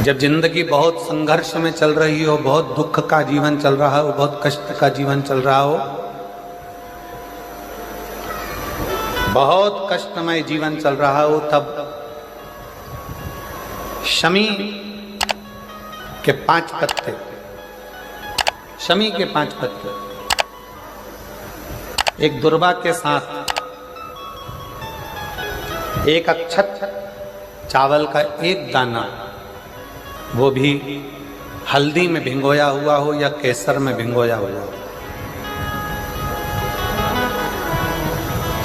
जब जिंदगी बहुत संघर्ष में चल रही हो, बहुत दुख का जीवन चल रहा हो, बहुत कष्ट का जीवन चल रहा हो, बहुत कष्टमय जीवन चल रहा हो, तब शमी के 5 पत्ते, शमी के 5 पत्ते एक दुर्वा के साथ एक अक्षत चावल का एक दाना, वो भी हल्दी में भिंगोया हुआ हो या केसर में भिंगोया हुआ हो,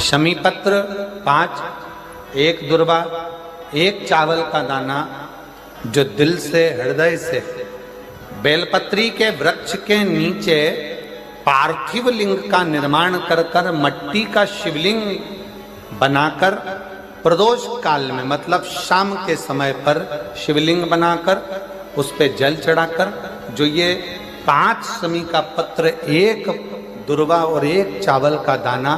शमी पत्र 5, एक दुर्वा, एक चावल का दाना, जो दिल से हृदय से बेलपत्री के वृक्ष के नीचे पार्थिव लिंग का निर्माण कर कर मट्टी का शिवलिंग बनाकर प्रदोष काल में, मतलब शाम के समय पर शिवलिंग बनाकर उस पे जल चढ़ाकर, जो ये 5 शमी का पत्र, एक दुर्वा और एक चावल का दाना,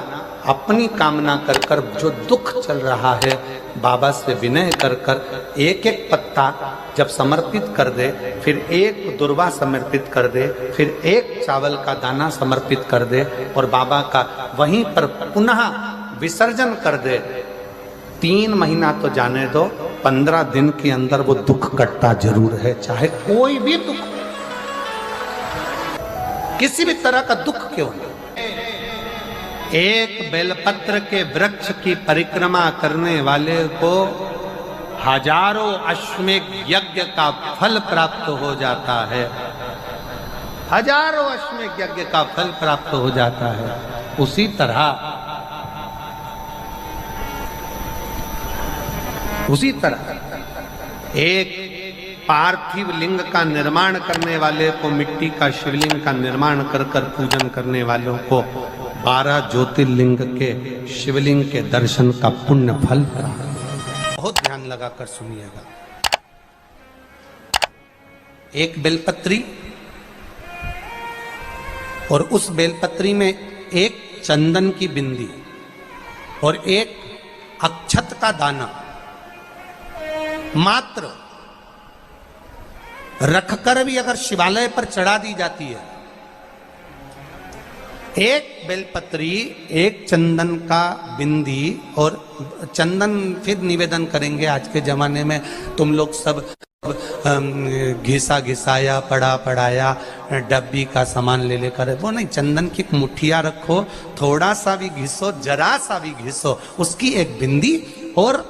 अपनी कामना कर कर, जो दुख चल रहा है बाबा से विनय कर कर एक एक पत्ता जब समर्पित कर दे, फिर एक दुर्वा समर्पित कर दे, फिर एक चावल का दाना समर्पित कर दे और बाबा का वहीं पर पुनः विसर्जन कर दे, 3 महीना तो जाने दो, 15 दिन के अंदर वो दुख कटता जरूर है, चाहे कोई भी दुख, किसी भी तरह का दुख क्यों न। एक बेलपत्र के वृक्ष की परिक्रमा करने वाले को हजारों अश्वमेध यज्ञ का फल प्राप्त हो जाता है, हजारों अश्वमेध यज्ञ का फल प्राप्त हो जाता है। उसी तरह एक पार्थिव लिंग का निर्माण करने वाले को, मिट्टी का शिवलिंग का निर्माण कर कर पूजन करने वालों को 12 ज्योतिर्लिंग के शिवलिंग के दर्शन का पुण्य फल प्राप्त। बहुत ध्यान लगाकर सुनिएगा। एक बेलपत्री और उस बेलपत्री में एक चंदन की बिंदी और एक अक्षत का दाना मात्र रखकर भी अगर शिवालय पर चढ़ा दी जाती है, एक बेलपत्री, एक चंदन का बिंदी, और चंदन फिर निवेदन करेंगे आज के जमाने में तुम लोग सब घिसा घिसाया, पड़ा पड़ाया, डब्बी का सामान ले लेकर, वो नहीं, चंदन की मुठिया रखो, थोड़ा सा भी घिसो, जरा सा भी घिसो, उसकी एक बिंदी और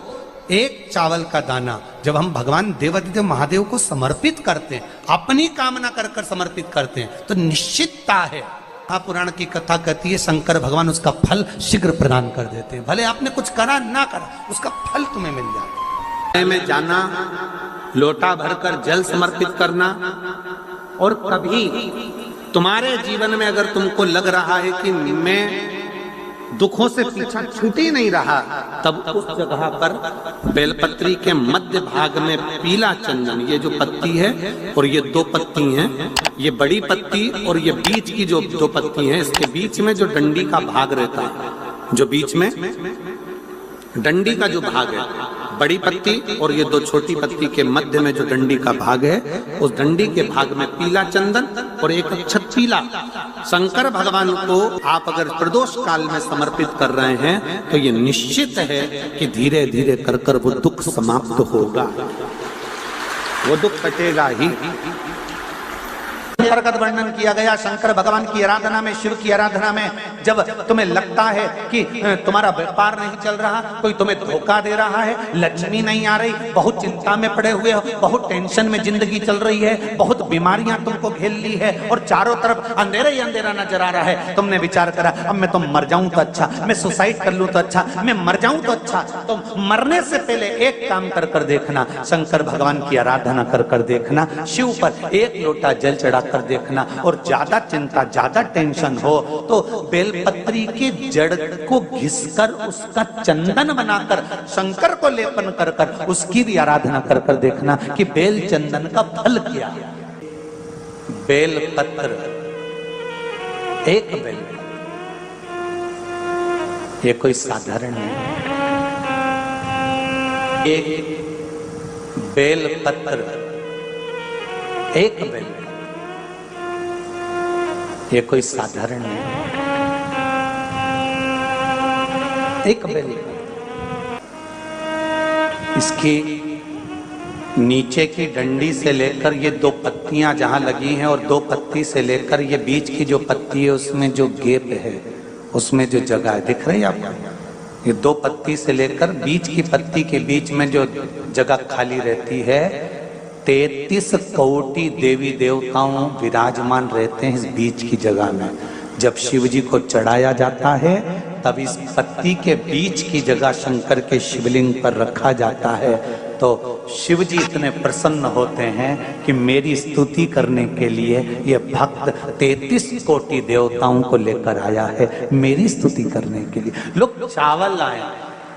एक चावल का दाना, जब हम भगवान देवाधिदेव महादेव को समर्पित करते हैं, अपनी कामना कर कर समर्पित करते हैं, तो निश्चितता है, पुराण की कथा कहती है, शंकर भगवान उसका फल शीघ्र प्रदान कर देते हैं। भले आपने कुछ करा ना करा, उसका फल तुम्हें मिल जाता है। में जाना, लोटा भरकर जल समर्पित करना, और कभी तुम्हारे जीवन में अगर तुमको लग रहा है कि मैं दुखों से पीछा छूट ही नहीं रहा, तब उस जगह पर बेलपत्री के मध्य भाग में पीला चंदन, ये जो पत्ती है और ये 2 पत्ती हैं, ये बड़ी पत्ती और ये बीच की जो 2 पत्ती हैं, इसके बीच में जो डंडी का भाग रहता है, जो बीच में डंडी का जो भाग है, बड़ी पत्ती और ये 2 छोटी पत्ती के मध्य में जो डंडी का भाग है, उस डंडी के भाग में पीला चंदन और एक अक्षत पीला, शंकर भगवान को आप अगर प्रदोष काल में समर्पित कर रहे हैं, तो ये निश्चित है कि धीरे धीरे कर कर वो दुख समाप्त होगा, वो दुख कटेगा ही। अंतर्गत वर्णन किया गया शंकर भगवान की आराधना में, शिव की आराधना में, जब तुम्हें लगता है कि तुम्हारा व्यापार नहीं चल रहा, कोई तुम्हें धोखा दे रहा है, लक्ष्मी नहीं आ रही, बहुत चिंता में पड़े हुए हो, बहुत टेंशन में जिंदगी चल रही है, बहुत बीमारियां तुमको घेर ली है और चारों तरफ अंधेरा ही अंधेरा नजर आ रहा है, तुमने विचार करा अब मैं तो मर जाऊं तो अच्छा, मैं सुसाइड कर लूं तो अच्छा, मैं मर जाऊं तो अच्छा, तो मरने से पहले एक काम कर कर देखना, शंकर भगवान की आराधना कर कर देखना, शिव पर एक लोटा जल चढ़ा कर देखना, और ज्यादा चिंता, ज्यादा टेंशन हो तो बेलपत्री के जड़ को घिसकर उसका चंदन बनाकर शंकर को लेपन कर कर उसकी भी आराधना कर कर देखना कि बेल चंदन का फल क्या। बेलपत्र, एक बेल, ये कोई साधारण नहीं, एक बेलपत्र एक बेल, ये कोई साधारण नहीं, एक बेल। इसकी नीचे की डंडी से लेकर ये दो पत्तियां जहां लगी हैं और दो पत्ती से लेकर ये बीच की जो पत्ती है उसमें जो गैप है, उसमें जो जगह है, दिख रही है आपको? ये दो पत्ती से लेकर बीच की पत्ती के बीच में जो जगह खाली रहती है, 33 कोटि देवी देवताओं विराजमान रहते हैं इस बीच की जगह में। जब शिव जी को चढ़ाया जाता है तब इस पत्ती के बीच की जगह शंकर के शिवलिंग पर रखा जाता है, तो शिव जी इतने प्रसन्न होते हैं कि मेरी स्तुति करने के लिए ये भक्त 33 कोटि देवताओं को लेकर आया है, मेरी स्तुति करने के लिए। लोग चावल लाए,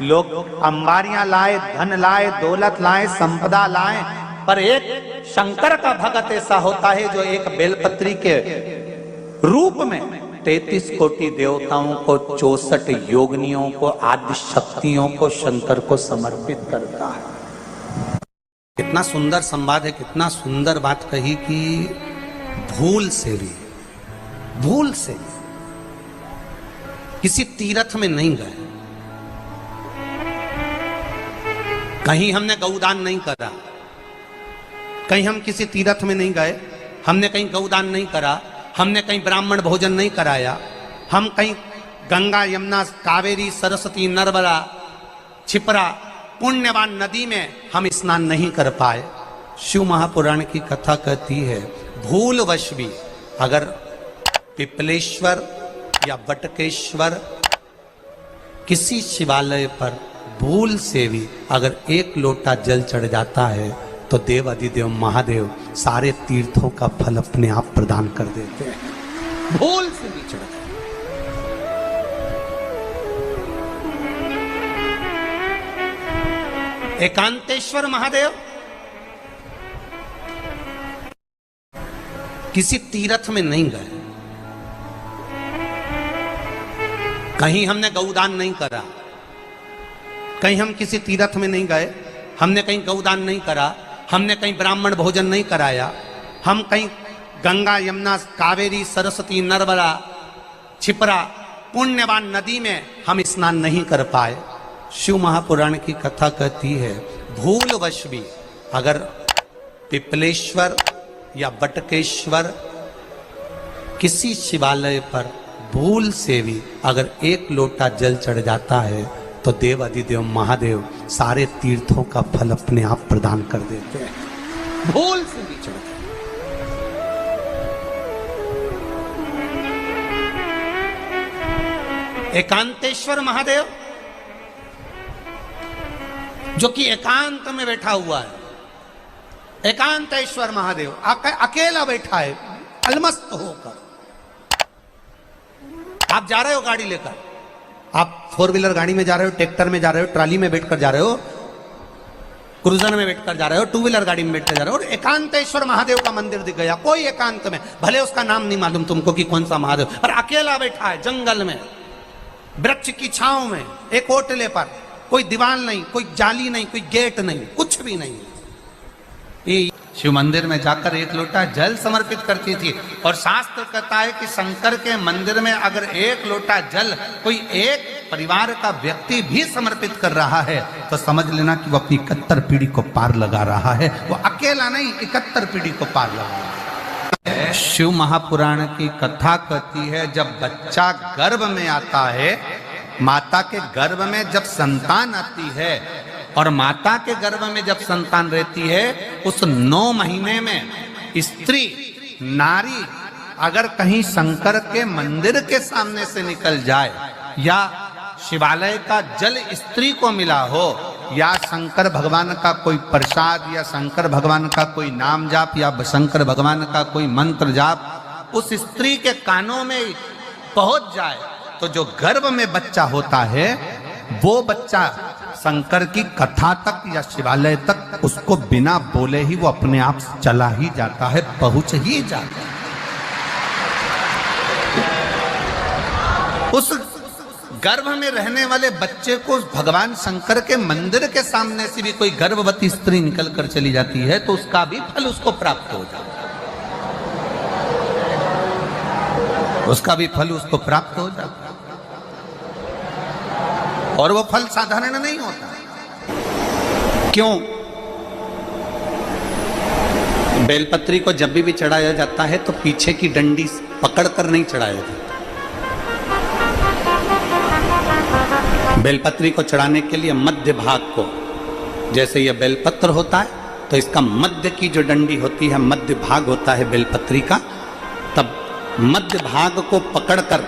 लोग अंबारियां लाए, धन लाए, दौलत लाए, संपदा लाए, पर एक शंकर का भक्त ऐसा होता है जो एक बेलपत्री के रूप में 33 कोटि देवताओं को, 64 योगिनियों को, आदि शक्तियों को शंकर को समर्पित करता है। कितना सुंदर संवाद है, कितना सुंदर बात कही कि भूल से भी किसी तीर्थ में नहीं गए, कहीं हमने गौदान नहीं करा, कहीं हम किसी तीर्थ में नहीं गए, हमने कहीं गौदान नहीं करा, हमने कहीं ब्राह्मण भोजन नहीं कराया, हम कहीं गंगा यमुना कावेरी सरस्वती नर्मदा छिपरा पुण्यवान नदी में हम स्नान नहीं कर पाए। शिव महापुराण की कथा कहती है भूलवश भी अगर पिपलेश्वर या बटकेश्वर किसी शिवालय पर भूल से भी अगर एक लोटा जल चढ़ जाता है तो देव अधिदेव महादेव सारे तीर्थों का फल अपने आप प्रदान कर देते हैं। भूल से भी चढ़ एकांतेश्वर महादेव किसी तीर्थ में नहीं गए, कहीं हमने गौदान नहीं करा, कहीं हम किसी तीर्थ में नहीं गए, हमने कहीं गौदान नहीं करा, हमने कहीं ब्राह्मण भोजन नहीं कराया, हम कहीं गंगा यमुना कावेरी सरस्वती नर्मदा छिपरा पुण्यवान नदी में हम स्नान नहीं कर पाए। शिव महापुराण की कथा कहती है भूलवश भी अगर पिपलेश्वर या बटकेश्वर किसी शिवालय पर भूल से भी अगर एक लोटा जल चढ़ जाता है तो देव अधिदेव महादेव सारे तीर्थों का फल अपने आप प्रदान कर देते हैं। भूल से भी चढ़ एकांतेश्वर महादेव जो कि एकांत में बैठा हुआ है, एकांतेश्वर महादेव अकेला बैठा है अलमस्त होकर। आप जा रहे हो गाड़ी लेकर, आप 4 व्हीलर गाड़ी में जा रहे हो, ट्रैक्टर में जा रहे हो, ट्राली में बैठकर जा रहे हो, क्रूजर में बैठकर जा रहे हो, 2 व्हीलर गाड़ी में बैठकर जा रहे हो और एकांतेश्वर महादेव का मंदिर दिख गया, कोई एकांत में, भले उसका नाम नहीं मालूम तुमको कि कौन सा महादेव, पर अकेला बैठा है जंगल में, वृक्ष की छांव में, एक ओटले पर, कोई दीवार नहीं, कोई जाली नहीं, कोई गेट नहीं, कुछ भी नहीं। ये शिव मंदिर में जाकर एक लोटा जल समर्पित करती थी और शास्त्र कहता है कि शंकर के मंदिर में अगर एक लोटा जल कोई एक परिवार का व्यक्ति भी समर्पित कर रहा है तो समझ लेना कि वो अपनी 71 पीढ़ी को पार लगा रहा है। वो अकेला नहीं, 71 पीढ़ी को पार लगा रहा है। शिव महापुराण की कथा कहती है जब बच्चा गर्भ में आता है, माता के गर्भ में जब संतान आती है और माता के गर्भ में जब संतान रहती है, उस 9 महीने में स्त्री नारी अगर कहीं शंकर के मंदिर के सामने से निकल जाए या शिवालय का जल स्त्री को मिला हो या शंकर भगवान का कोई प्रसाद या शंकर भगवान का कोई नाम जाप या शंकर भगवान का कोई मंत्र जाप उस स्त्री के कानों में पहुंच जाए तो जो गर्भ में बच्चा होता है वो बच्चा शंकर की कथा तक या शिवालय तक उसको बिना बोले ही वो अपने आप चला ही जाता है, पहुंच ही जाता है। उस गर्भ में रहने वाले बच्चे को भगवान शंकर के मंदिर के सामने से भी कोई गर्भवती स्त्री निकल कर चली जाती है तो उसका भी फल उसको प्राप्त हो जाता है। उसका भी फल उसको प्राप्त हो जाता है। और वो फल साधारण नहीं होता। क्यों? बेलपत्री को जब भी चढ़ाया जाता है तो पीछे की डंडी पकड़कर नहीं चढ़ाया जाता। बेलपत्री को चढ़ाने के लिए मध्य भाग को, जैसे यह बेलपत्र होता है तो इसका मध्य की जो डंडी होती है, मध्य भाग होता है बेलपत्री का, तब मध्य भाग को पकड़कर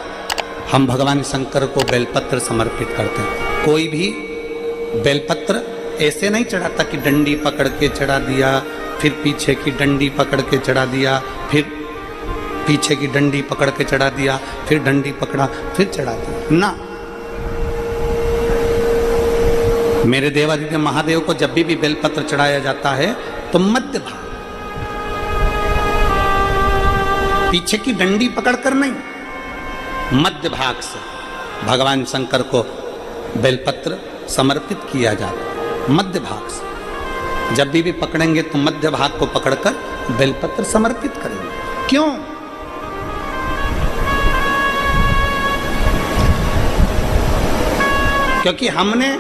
हम भगवान शंकर को बेलपत्र समर्पित करते हैं। कोई भी बेलपत्र ऐसे नहीं चढ़ाता कि डंडी पकड़ के चढ़ा दिया, फिर पीछे की डंडी पकड़ के चढ़ा दिया, फिर पीछे की डंडी पकड़ के चढ़ा दिया, फिर डंडी पकड़ा, फिर चढ़ा दिया ना। मेरे देवादिदेव महादेव को जब भी बेलपत्र चढ़ाया जाता है तो मध्य भाग, पीछे की डंडी पकड़कर नहीं, मध्य भाग से भगवान शंकर को बेलपत्र समर्पित किया जाता है। मध्य भाग से जब भी पकड़ेंगे तो मध्य भाग को पकड़कर बेलपत्र समर्पित करेंगे। क्यों? क्योंकि हमने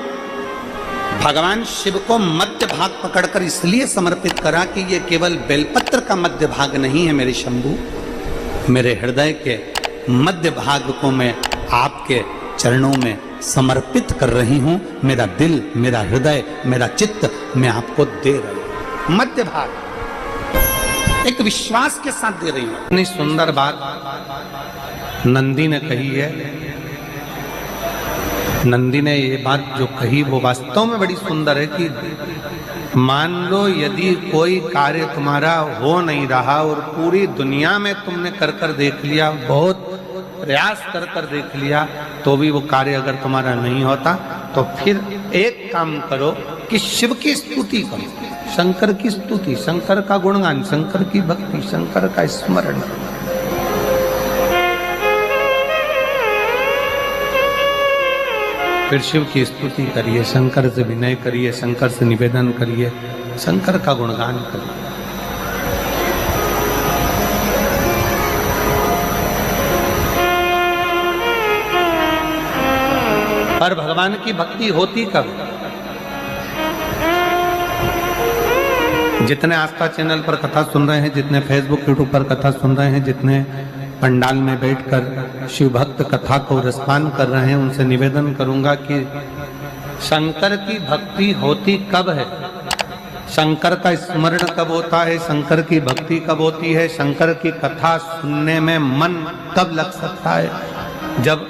भगवान शिव को मध्य भाग पकड़कर इसलिए समर्पित करा कि ये केवल बेलपत्र का मध्य भाग नहीं है मेरे शंभू, मेरे हृदय के मध्य भाग को मैं आपके चरणों में समर्पित कर रही हूं। मेरा दिल, मेरा हृदय, मेरा चित्त मैं आपको दे रही हूं। मध्य भाग एक विश्वास के साथ दे रही हूं। इतनी सुंदर बात नंदी ने कही है। नंदी ने ये बात जो कही वो वास्तव में बड़ी सुंदर है कि मान लो यदि कोई कार्य तुम्हारा हो नहीं रहा और पूरी दुनिया में तुमने कर देख लिया, बहुत प्रयास कर देख लिया, तो भी वो कार्य अगर तुम्हारा नहीं होता, तो फिर एक काम करो कि शिव की स्तुति करो, शंकर की स्तुति, शंकर का गुणगान, शंकर की भक्ति, शंकर का स्मरण। फिर शिव की स्तुति करिए, शंकर से विनय करिए, शंकर से निवेदन करिए, शंकर का गुणगान करिए। पर भगवान की भक्ति होती कब? जितने आस्था चैनल पर कथा सुन रहे हैं, जितने फेसबुक यूट्यूब पर कथा सुन रहे हैं, जितने पंडाल में बैठकर शिव भक्त कथा को रसपान कर रहे हैं, उनसे निवेदन करूंगा कि शंकर की भक्ति होती कब है, शंकर का स्मरण कब होता है, शंकर की भक्ति कब होती है, शंकर की कथा सुनने में मन कब लग सकता है? जब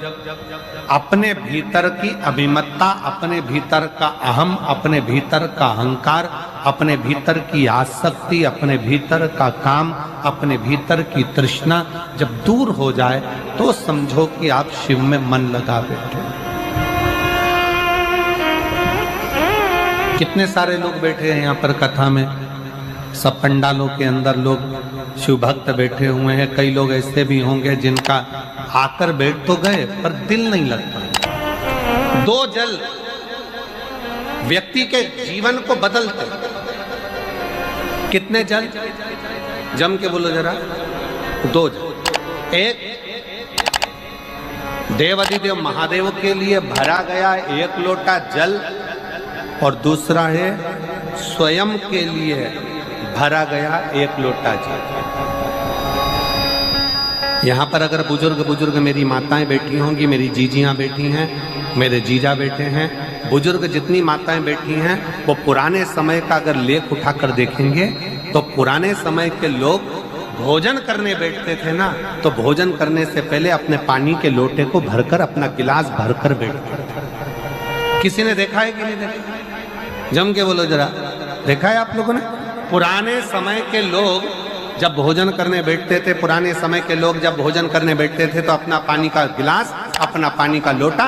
अपने भीतर की अभिमत्ता, अपने भीतर का अहम, अपने भीतर का अहंकार, अपने भीतर की आसक्ति, अपने भीतर का काम, अपने भीतर की तृष्णा जब दूर हो जाए तो समझो कि आप शिव में मन लगा बैठे। कितने सारे लोग बैठे हैं यहाँ पर कथा में, सब पंडालों के अंदर लोग शिव भक्त बैठे हुए हैं। कई लोग ऐसे भी होंगे जिनका आकर बैठ तो गए पर दिल नहीं लगता। दो जल व्यक्ति के जीवन को बदलते। कितने जल? जम के बोलो जरा। दो जल। एक देवादिदेव महादेव के लिए भरा गया एक लोटा जल, और दूसरा है स्वयं के लिए भरा गया एक लोटा जल। यहाँ पर अगर बुजुर्ग मेरी माताएं बैठी होंगी, मेरी जीजियाँ बैठी हैं, मेरे जीजा बैठे हैं, बुजुर्ग जितनी माताएं बैठी हैं, वो पुराने समय का अगर लेख उठाकर देखेंगे तो पुराने समय के लोग भोजन करने बैठते थे ना, तो भोजन करने से पहले अपने पानी के लोटे को भरकर, अपना गिलास भरकर बैठते थे। किसी ने देखा है कि नहीं देखा? जम के बोलो जरा, देखा है आप लोगों ने? पुराने समय के लोग जब भोजन करने बैठते थे, पुराने समय के लोग जब भोजन करने बैठते थे तो अपना पानी का गिलास, अपना पानी का लोटा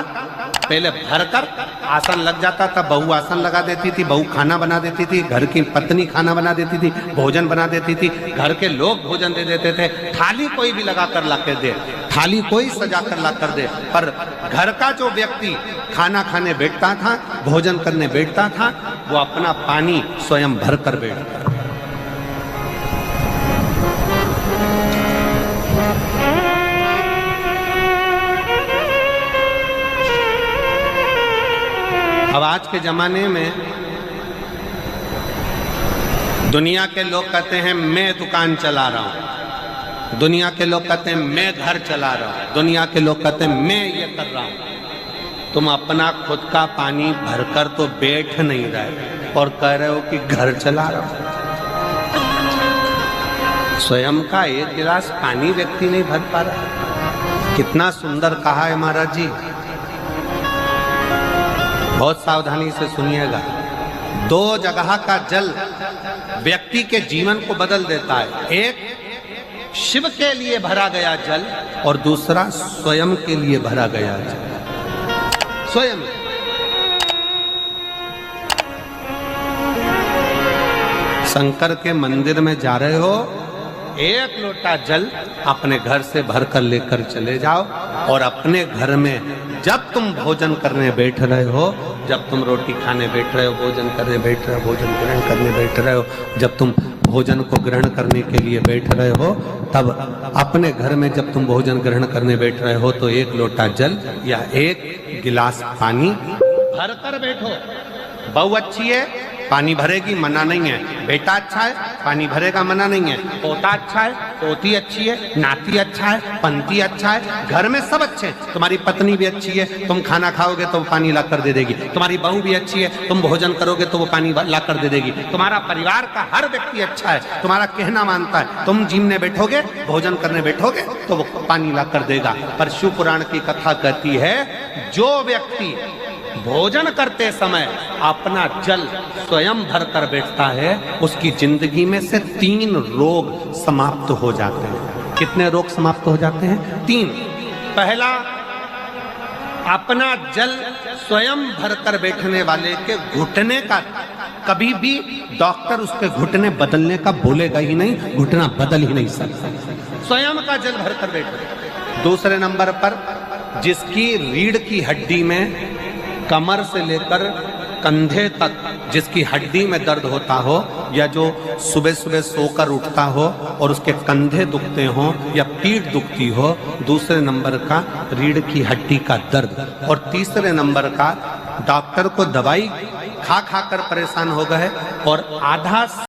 पहले भरकर आसन लग जाता था। बहू आसन लगा देती थी, बहू खाना बना देती थी, घर की पत्नी खाना बना देती थी, भोजन बना देती थी, घर के लोग भोजन दे देते थे। थाली कोई भी लगा कर ला कर दे, थाली कोई सजा कर ला कर दे, पर घर का जो व्यक्ति खाना खाने बैठता था, भोजन करने बैठता था, वो अपना पानी स्वयं भर कर बैठता। के जमाने में दुनिया के लोग कहते हैं मैं दुकान चला रहा हूं, दुनिया के लोग कहते हैं मैं घर चला रहा हूं, दुनिया के लोग कहते हैं मैं ये कर रहा हूं। तुम अपना खुद का पानी भरकर तो बैठ नहीं रहे और कह रहे हो कि घर चला रहा हूं। स्वयं का एक गिलास पानी व्यक्ति नहीं भर पा रहा। कितना सुंदर कहा है महाराज जी। बहुत सावधानी से सुनिएगा। दो जगह का जल व्यक्ति के जीवन को बदल देता है। एक शिव के लिए भरा गया जल और दूसरा स्वयं के लिए भरा गया जल। स्वयं शंकर के मंदिर में जा रहे हो, एक लोटा जल अपने घर से भरकर लेकर चले जाओ और अपने घर में जब तुम भोजन करने बैठ रहे हो, जब तुम रोटी खाने बैठ रहे हो, भोजन करने बैठ रहे हो, भोजन ग्रहण करने बैठ रहे हो, जब तुम भोजन को ग्रहण करने के लिए बैठ रहे हो, तब अपने घर में जब तुम भोजन ग्रहण करने बैठ रहे हो तो एक लोटा जल या एक गिलास पानी भरकर बैठो। बहू अच्छी है, पानी भरेगी, मना नहीं है। बेटा अच्छा है, पानी भरेगा, मना नहीं है। पोता अच्छा है, पोती अच्छी है, नाती अच्छा है, पंती अच्छा है, घर में सब अच्छे हैं। तुम्हारी पत्नी भी अच्छी है, तुम खाना खाओगे तो वो पानी ला कर दे देगी। तुम्हारी बहू भी अच्छी है, तुम भोजन करोगे तो वो पानी ला कर दे देगी। तुम्हारा परिवार का हर व्यक्ति अच्छा है, तुम्हारा कहना मानता है। तुम जीमने बैठोगे, भोजन करने बैठोगे तो वो पानी ला कर देगा। पर शिव पुराण की कथा कहती है, जो व्यक्ति भोजन करते समय अपना जल स्वयं भरकर बैठता है, उसकी जिंदगी में से 3 रोग समाप्त हो जाते हैं। कितने रोग समाप्त हो जाते हैं? 3। पहला, अपना जल स्वयं भरकर बैठने वाले के घुटने का कभी भी डॉक्टर उसके घुटने बदलने का बोलेगा ही नहीं, घुटना बदल ही नहीं सकता। स्वयं का जल भरकर बैठे। दूसरे नंबर पर, जिसकी रीढ़ की हड्डी में कमर से लेकर कंधे तक जिसकी हड्डी में दर्द होता हो, या जो सुबह सुबह सोकर उठता हो और उसके कंधे दुखते हो या पीठ दुखती हो। दूसरे नंबर का रीढ़ की हड्डी का दर्द। और तीसरे नंबर का, डॉक्टर को दवाई खा खा कर परेशान हो गए और आधा